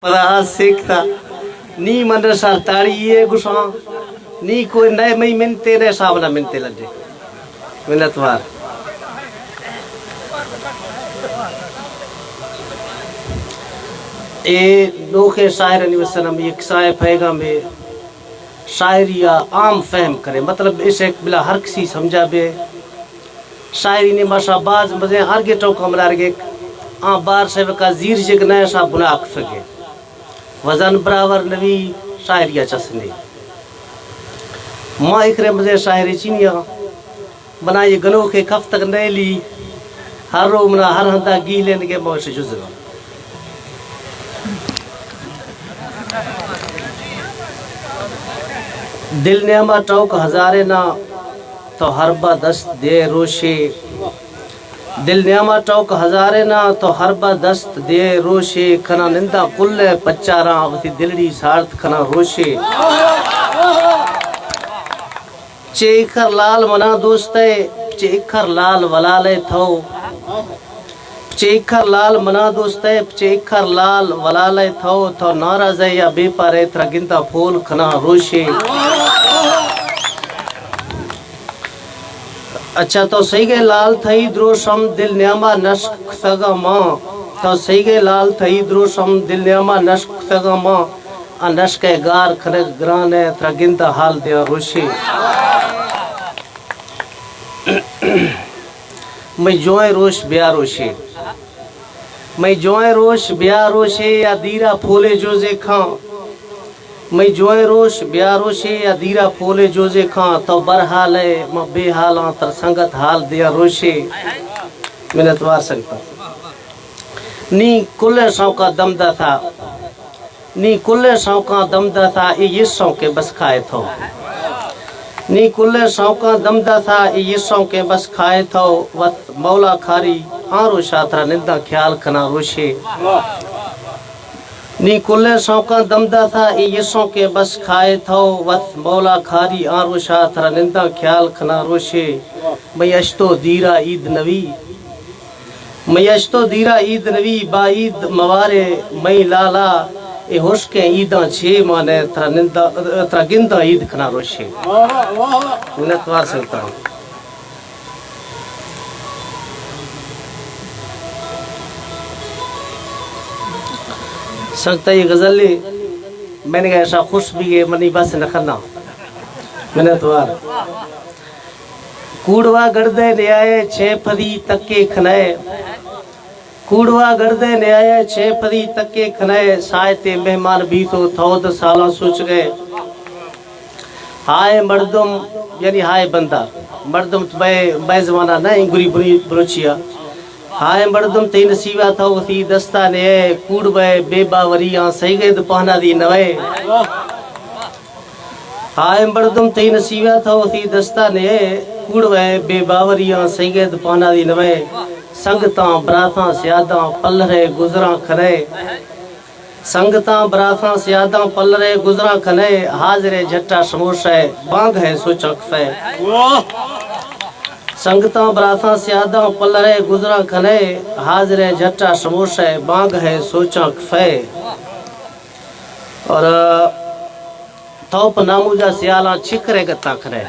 पता सीखता नी मन ताड़ी ये गुस्सा नी कोई नए मई मिनते ने साहब ना मिनते लगे मिन्नतवार ए नोखे शायर वसलम एक साय पैगाम में शायरी आम फहम करे मतलब इसे बिला हर किसी समझा बे शायरी ने माशा बाज मजे हर गे टोका मलार गे आ बार से का जीर जग नया सा बुनाक फगे वजन बराबर नवी शायरिया चसने माँ इकरे मजे शायरी चीनिया बना ये गनों के कफ तक नए ली हर रोमना हर हंदा गी लेने के मौश जुज़गा दिल नेमा टौक हजारे ना तो हरबा दस्त दे रोशे दिल नेमा टौक हजारे ना तो हरबा दस्त दे रोशे खना निंदा कुल्ले पच्चारा वती दिलड़ी सार्थ खना रोशे चेखर लाल मना दोस्ते चेखर लाल वलाले थो चेखर लाल मना दोस्ते चेखर लाल वलाले थो तो नाराज या बेपारे त्रगिंता फूल खना रोशे अच्छा तो सही गए लाल थई द्रोशम दिल न्यामा नश्क सगा माँ तो सही गए लाल थई द्रोशम दिल न्यामा नश्क सगा माँ आ नश्क गार खरग ग्रान है त्रगिंता हाल दिया रोशे मैं जोए रोश ब्या रोशे मैं जोए रोश ब्या रोशे या दीरा फूले जोजे खां मैं जोए रोश ब्या रोशे या दीरा फूले जोजे खां तो बरहाल है मैं बेहाल तर संगत हाल दिया रोशे मिन्नतवार सकता नी कुल्ले शौका दमदा था नी कुल्ले शौका दमदा था ये शौके बस खाए थो नी कुल्ले शौका दमदा था ये शौके बस खाए थो वत मौला खारी आरो शात्रा निंदा ख्याल खना रोशे नी कुल्ले शौका दमदा था ये शौके बस खाए थो वत मौला खारी आरो शात्रा निंदा ख्याल खना रोशे मैं अश्तो दीरा ईद नवी मैं अश्तो दीरा ईद नवी बा ईद मवारे मैं लाला ए होश के ईदा छे माने त्रगिंदा ईद खना रोशे मिन्नतवार सकता हूँ सकता ये गजल मैंने कहा ऐसा खुश भी है मनी बस न खन्ना मिन्नतवार कूड़वा गर्दे ले आए छे फरी तके खनाए कूड़वा गर्दे ने आया छे फरी तके खनाए सायते मेहमान भी तो थौद साला सोच गए हाय मर्दम यानी हाय बंदा मर्दम बै जमाना नहीं गुरी बुरी बुरुचिया हाय मर्दम ते नसीबा थो थी दस्ता ने कूड़ बै बेबावरिया सही गए तो पहना दी नवे हाय मर्दम ते नसीबा थो थी दस्ता ने कूड़ बै बेबावरिया सही गए तो पहना दी नवे संगता बराता स्यादा पलरे गुजरा खने संगता बराता स्यादा पलरे गुजरा खने हाजरे झट्टा समोसे बांग है सोचक फे संगता बराता स्यादा पलरे गुजरा खने हाजरे झट्टा समोसे बांग है सोचक फे और थोप नामुजा सियाला छिकरे गत्ता खने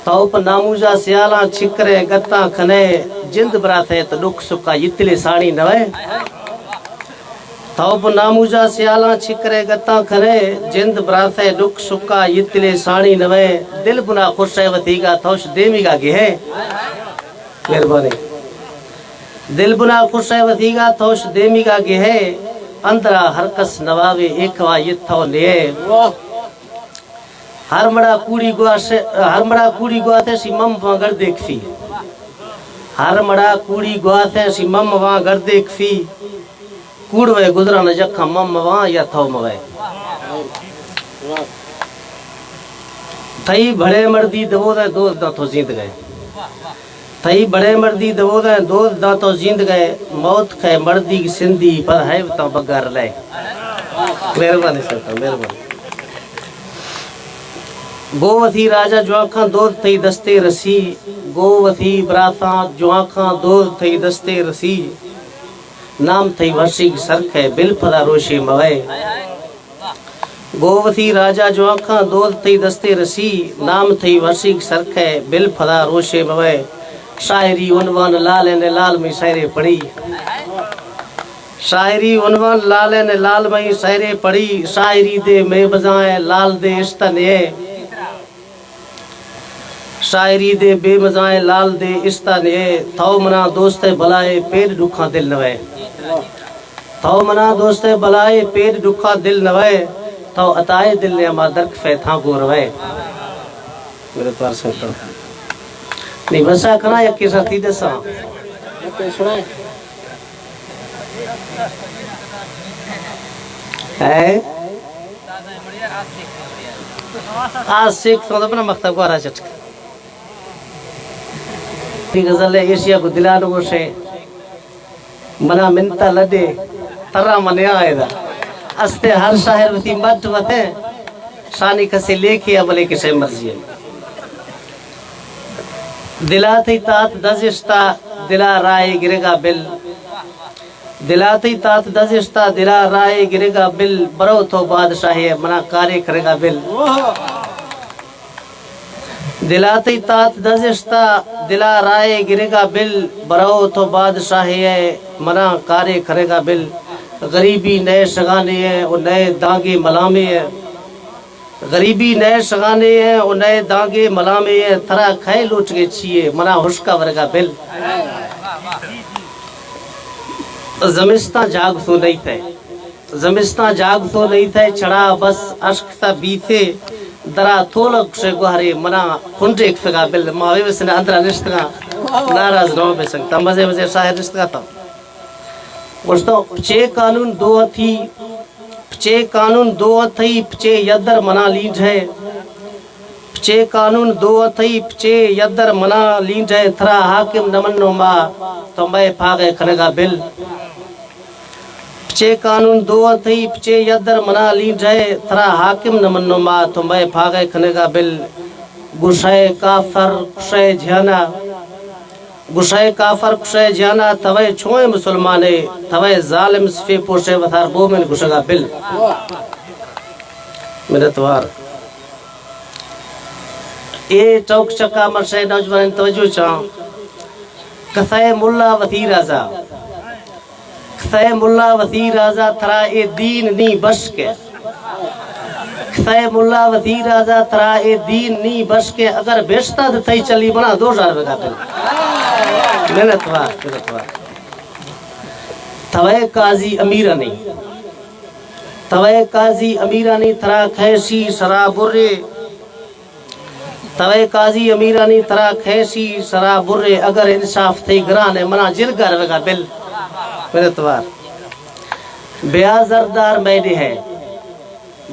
थोप नामुजा सियाला छिकरे गत्ता खने जिंद बरात है तो दुख सुखा इतले साड़ी नवे थोप नामुजा सियाला छिकरे गत्ता खने जिंद बरात है दुख सुखा इतले साड़ी नवे दिल बुना खुश है वतीगा थोश देमीगा गे है मेहरबानी दिल बुना खुश है वतीगा थोश देमीगा गे है अंदरा हरकस नवावे एकवा यथो ले हरमड़ा कूड़ी गुआ थे सी मम वागर देखी हरमड़ा कूड़ी गुआ थे सी मम वागर देखी कूड़वे गुजरा न जखा मम वा या थो मवे थई बड़े मर्दी दबो दे दो दांतों जीत गए थई बड़े मर्दी दबो दे दो दांतों जीत गए मौत खे मर्दी की सिंधी पर है तो बगार ले मेहरबानी सकता मेहरबानी गोवथी राजा जुआखा दो थई दस्ते रसी गोवथी बराता जुआखा दो थई दस्ते रसी नाम थई वर्षी सरख है बिल फदा रोशे मवे गोवती राजा जो आखा दोद थई दस्ते रसी नाम थई वर्षी सरख है बिल फदा रोशे मवे शायरी उनवान लाल ने लाल में शायरे पढ़ी शायरी उनवान लाल ने लाल में शायरे पढ़ी शायरी दे में बजाए लाल दे इस्तने शायरी दे बेमजाए लाल दे इस्तने थौ मना दोस्त भलाए पेट दुखा दिल नवे थौ मना दोस्त भलाए पेट दुखा दिल नवे थौ अताए दिल ने मा दरक फे था गोरवे मेरे द्वार से नहीं बसा कना या के साथी दसा है आज सीख तो अपना मकतब को चट गजल है एशिया को दिलानो को से मना मिनता लदे तरा मने आएगा अस्ते हर शायर वती मत वते शानी कसे लेके अबले के से मर्जी है दिलाती तात दजिस्ता दिला राय गिरेगा बिल दिलाती तात दजिस्ता दिला राय गिरेगा बिल बरो तो बादशाही मना कार्य करेगा बिल दिलाती तात दजिस्ता दिला राय गिरेगा बिल बरो तो बादशाही मना कार्य करेगा बिल गरीबी नए सगाने हैं और नए दागे मलामे हैं गरीबी नए सगाने हैं और नए दागे मलामे हैं थरा खाए लूट के छिए मना हुस्का वर्गा बिल जमिस्ता जाग सो नहीं थे जमिस्ता जाग सो नहीं थे चढ़ा बस अश्क सा बीते दरा थोलक से गुहारे मना कुंटे एक फगा बिल मावे वसने अंदर निष्ठा नाराज न हो सकता मजे मजे शायद निष्ठा था दोस्तों पचे कानून दो थी पचे कानून दो थी पचे यदर मना लीज है पचे कानून दो थी पचे यदर मना लीज है थरा हाकिम नमन्नो मा तो मैं फागे खनेगा बिल पचे कानून दो थी पचे यदर मना लीज है थरा हाकिम नमन्नो मा तो मैं फागे खनेगा बिल गुस्से काफर गुस्से झियाना गुस्से काफर गुस्से जाना तवे छोए मुसलमाने तवे जालिम सफे पोसे वथार बो में गुस्सेगा बिल मेरे त्वार ए चौक चक्का मरसे नौजवान तवज्जो चाह कसाए मुल्ला वसी राजा कसाए मुल्ला वसी राजा थरा ए दीन नी बस के कसाए मुल्ला वसी राजा थरा ए दीन नी बस के अगर बेचता तो थई चली बना 2000 रुपए का बिल मेहनत तवे काजी अमीरा नहीं तवे काजी अमीरा नहीं थरा खैसी शराबुर्रे तवे काजी अमीरा नहीं थरा खैसी शराबुर्रे अगर इंसाफ थे ग्रान है मना जिरगर वगा बिल मेहनत ब्याजरदार मैंने है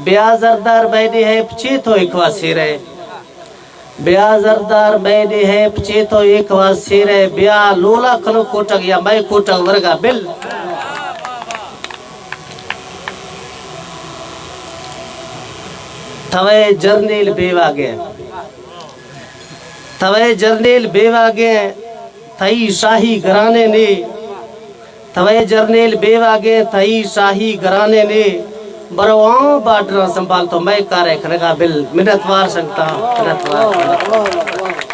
ब्याजरदार मैंने है पचे तो एक वासे रहे ब्याजरदार मैंने है पचे तो एक वासेर है ब्या लोला कनो कोटक या मैं कोटक वर्गा बिल तवे जर्नेल बेवागे तवे जर्नेल बेवागे थई शाही घराने ने तवे जर्नेल बेवागे थई शाही घराने ने बरवाओं बाटना संभाल तो मैं कार्य करेगा बिल मिनतवार सकता मिनतवार